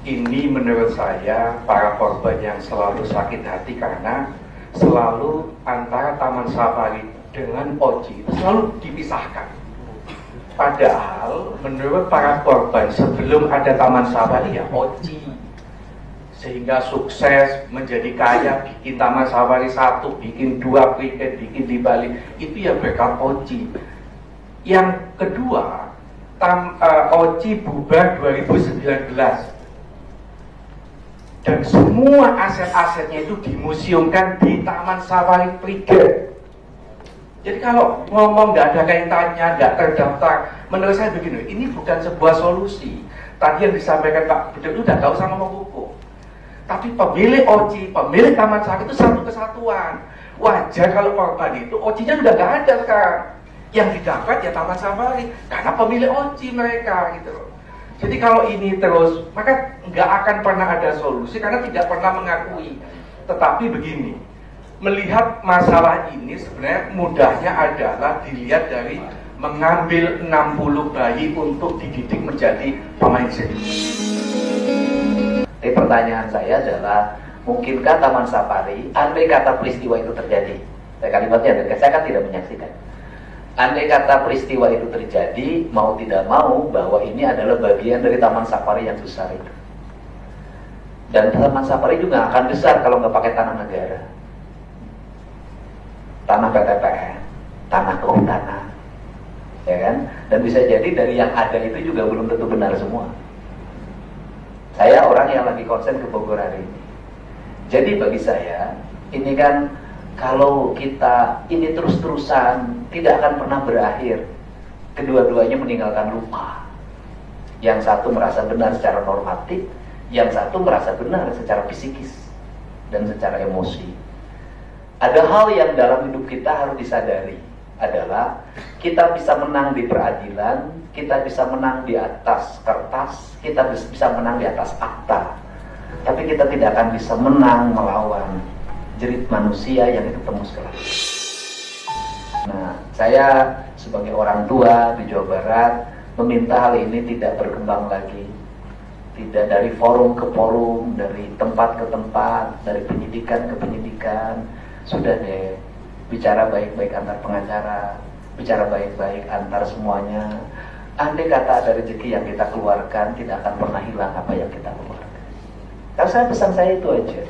Ini menurut saya para korban yang selalu sakit hati karena selalu antara Taman Safari dengan Oji itu selalu dipisahkan. Padahal menurut para korban sebelum ada Taman Safari ya Oji, sehingga sukses menjadi kaya, bikin Taman Safari 1, bikin 2 kriket, bikin di Bali, itu ya berkat Oji. Yang kedua, Oji bubar 2019 dan semua aset-asetnya itu dimuseumkan di Taman Safari Prigen. Jadi kalau ngomong nggak ada kaitannya, nggak terdaftar, menurut saya begini, ini bukan sebuah solusi. Tadi yang disampaikan Pak Beduk itu udah tahu sama hukum. Tapi pemilik Oji, pemilik Taman Safari itu satu kesatuan. Wajar kalau korban itu Ojinya udah nggak ada sekarang. Yang didapat ya Taman Safari, karena pemilik Oji mereka gitu loh. Jadi kalau ini terus, maka nggak akan pernah ada solusi karena tidak pernah mengakui. Tetapi begini, melihat masalah ini sebenarnya mudahnya adalah dilihat dari mengambil 60 bayi untuk dididik menjadi pemain seni. Pertanyaan saya adalah, mungkinkah Taman Safari, andai kata peristiwa itu terjadi, kalimatnya saya kan tidak menyaksikan. Andai kata peristiwa itu terjadi, mau tidak mau bahwa ini adalah bagian dari Taman Safari yang besar itu. Dan Taman Safari juga akan besar kalau nggak pakai tanah negara, tanah PTPN, tanah kehutanan, ya kan? Dan bisa jadi dari yang ada itu juga belum tentu benar semua. Saya orang yang lagi konsen ke Bogor hari ini. Jadi bagi saya, ini kan kalau kita ini terus-terusan tidak akan pernah berakhir. Kedua-duanya meninggalkan luka. Yang satu merasa benar secara normatif, yang satu merasa benar secara psikis dan secara emosi. Ada hal yang dalam hidup kita harus disadari, adalah kita bisa menang di peradilan, kita bisa menang di atas kertas, kita bisa menang di atas akta, tapi kita tidak akan bisa menang melawan jerit manusia yang itu tembus ke langit. Nah, saya sebagai orang tua di Jawa Barat meminta hal ini tidak berkembang lagi, tidak dari forum ke forum, dari tempat ke tempat, dari penyidikan ke penyidikan. Sudah deh, bicara baik-baik antar pengacara, bicara baik-baik antar semuanya. Andai kata ada rezeki yang kita keluarkan, tidak akan pernah hilang apa yang kita keluarkan. Kalau saya pesan saya itu aja.